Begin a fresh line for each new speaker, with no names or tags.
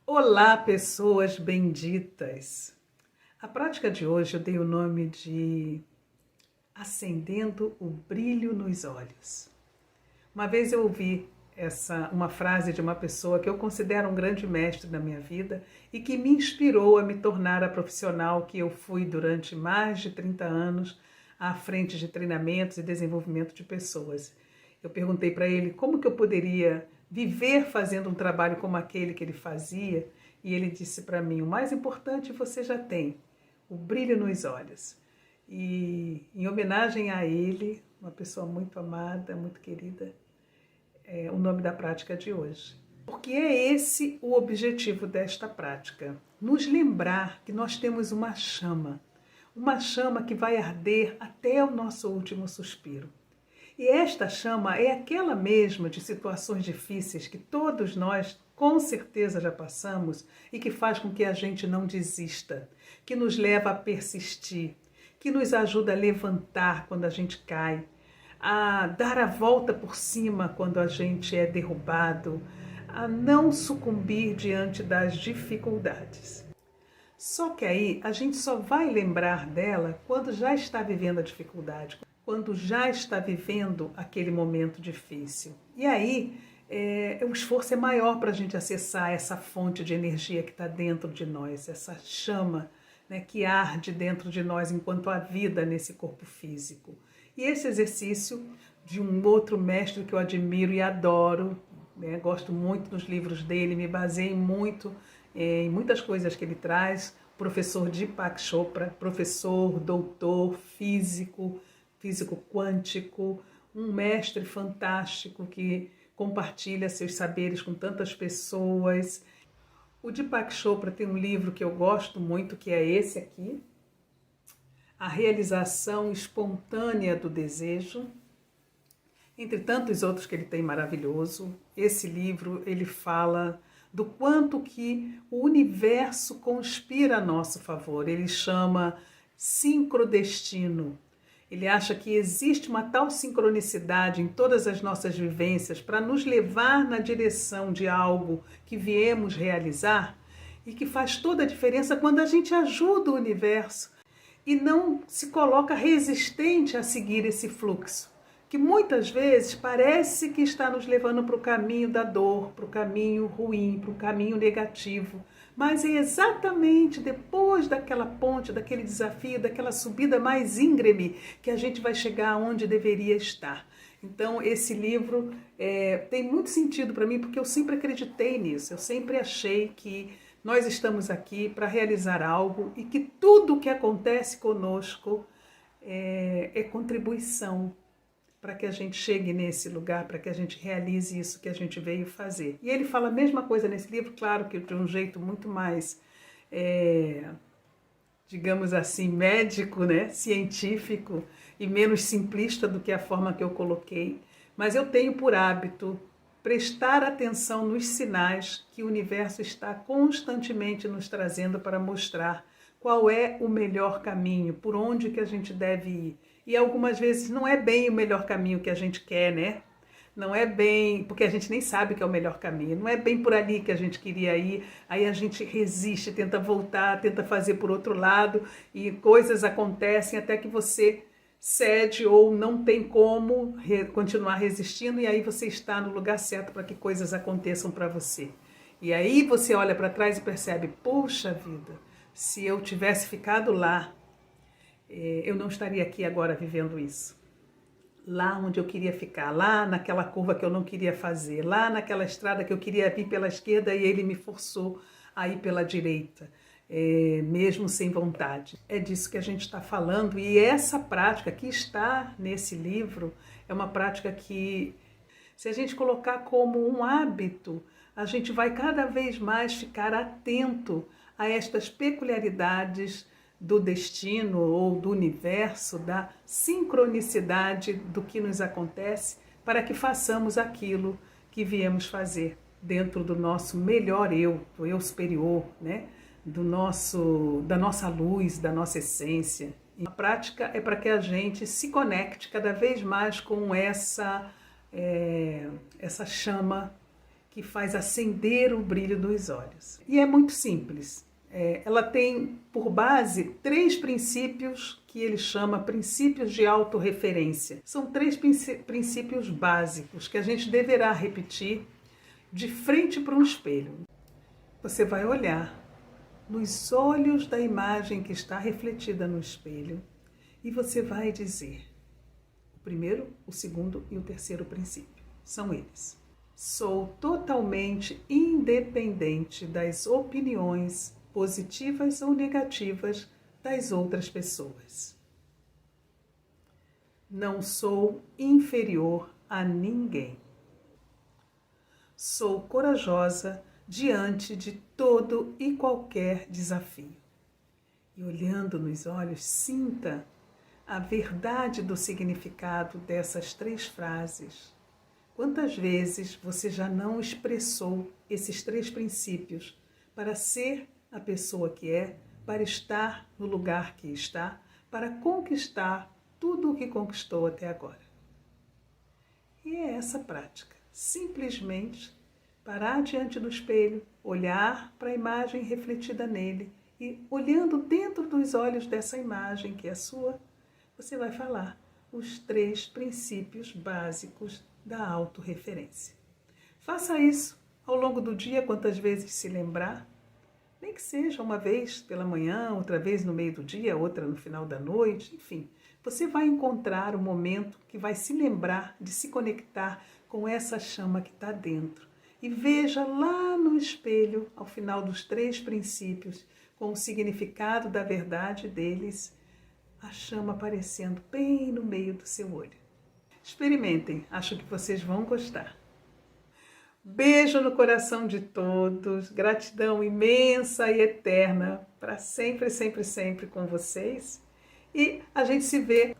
Olá, pessoas benditas! A prática de hoje eu dei o nome de Acendendo o Brilho nos Olhos. Uma vez eu ouvi uma frase de uma pessoa que eu considero um grande mestre da minha vida e que me inspirou a me tornar a profissional que eu fui durante mais de 30 anos à frente de treinamentos e desenvolvimento de pessoas. Eu perguntei para ele como que eu poderia viver fazendo um trabalho como aquele que ele fazia, e ele disse para mim: o mais importante você já tem, o brilho nos olhos. E em homenagem a ele, uma pessoa muito amada, muito querida, é o nome da prática de hoje. Porque é esse o objetivo desta prática: nos lembrar que nós temos uma chama que vai arder até o nosso último suspiro. E esta chama é aquela mesma de situações difíceis que todos nós com certeza já passamos e que faz com que a gente não desista, que nos leva a persistir, que nos ajuda a levantar quando a gente cai, a dar a volta por cima quando a gente é derrubado, a não sucumbir diante das dificuldades. Só que aí a gente só vai lembrar dela quando já está vivendo a dificuldade, quando já está vivendo aquele momento difícil. E aí o esforço é maior para a gente acessar essa fonte de energia que está dentro de nós, essa chama, né, que arde dentro de nós enquanto há vida nesse corpo físico. E esse exercício de um outro mestre que eu admiro e adoro, né, gosto muito dos livros dele, me baseei muito em muitas coisas que ele traz, o professor Deepak Chopra, professor, doutor, físico quântico, um mestre fantástico que compartilha seus saberes com tantas pessoas. O Deepak Chopra tem um livro que eu gosto muito, que é esse aqui, A Realização Espontânea do Desejo. Entre tantos outros que ele tem maravilhoso, esse livro ele fala do quanto que o universo conspira a nosso favor. Ele chama sincrodestino. Ele acha que existe uma tal sincronicidade em todas as nossas vivências para nos levar na direção de algo que viemos realizar e que faz toda a diferença quando a gente ajuda o universo e não se coloca resistente a seguir esse fluxo, que muitas vezes parece que está nos levando para o caminho da dor, para o caminho ruim, para o caminho negativo. Mas é exatamente depois daquela ponte, daquele desafio, daquela subida mais íngreme que a gente vai chegar onde deveria estar. Então esse livro tem muito sentido para mim, porque eu sempre acreditei nisso, eu sempre achei que nós estamos aqui para realizar algo e que tudo que acontece conosco é contribuição para que a gente chegue nesse lugar, para que a gente realize isso que a gente veio fazer. E ele fala a mesma coisa nesse livro, claro que de um jeito muito mais, digamos assim, médico, né? Científico e menos simplista do que a forma que eu coloquei. Mas eu tenho por hábito prestar atenção nos sinais que o universo está constantemente nos trazendo para mostrar qual é o melhor caminho, por onde que a gente deve ir. E algumas vezes não é bem o melhor caminho que a gente quer, né? Não é bem, porque a gente nem sabe que é o melhor caminho, não é bem por ali que a gente queria ir, aí a gente resiste, tenta voltar, tenta fazer por outro lado, e coisas acontecem até que você cede ou não tem como continuar resistindo, e aí você está no lugar certo para que coisas aconteçam para você. E aí você olha para trás e percebe: puxa vida, se eu tivesse ficado lá, eu não estaria aqui agora vivendo isso. Lá onde eu queria ficar, lá naquela curva que eu não queria fazer, lá naquela estrada que eu queria vir pela esquerda e ele me forçou a ir pela direita, mesmo sem vontade. É disso que a gente está falando, e essa prática que está nesse livro é uma prática que, se a gente colocar como um hábito, a gente vai cada vez mais ficar atento a estas peculiaridades do destino ou do universo, da sincronicidade do que nos acontece, para que façamos aquilo que viemos fazer dentro do nosso melhor eu, do eu superior, né? Da nossa luz, da nossa essência. E a prática é para que a gente se conecte cada vez mais com essa chama que faz acender o brilho dos olhos. E é muito simples. Ela tem por base 3 princípios que ele chama princípios de autorreferência. São 3 princípios básicos que a gente deverá repetir de frente para um espelho. Você vai olhar nos olhos da imagem que está refletida no espelho e você vai dizer o primeiro, o segundo e o terceiro princípio. São eles. Sou totalmente independente das opiniões positivas ou negativas das outras pessoas. Não sou inferior a ninguém. Sou corajosa diante de todo e qualquer desafio. E olhando nos olhos, sinta a verdade do significado dessas 3 frases. Quantas vezes você já não expressou esses 3 princípios para ser a pessoa que é, para estar no lugar que está, para conquistar tudo o que conquistou até agora? E é essa prática. Simplesmente parar diante do espelho, olhar para a imagem refletida nele e, olhando dentro dos olhos dessa imagem que é sua, você vai falar os 3 princípios básicos da autorreferência. Faça isso ao longo do dia, quantas vezes se lembrar, nem que seja uma vez pela manhã, outra vez no meio do dia, outra no final da noite, enfim. Você vai encontrar o momento que vai se lembrar de se conectar com essa chama que está dentro. E veja lá no espelho, ao final dos 3 princípios, com o significado da verdade deles, a chama aparecendo bem no meio do seu olho. Experimentem, acho que vocês vão gostar. Beijo no coração de todos, gratidão imensa e eterna para sempre, sempre, sempre com vocês. E a gente se vê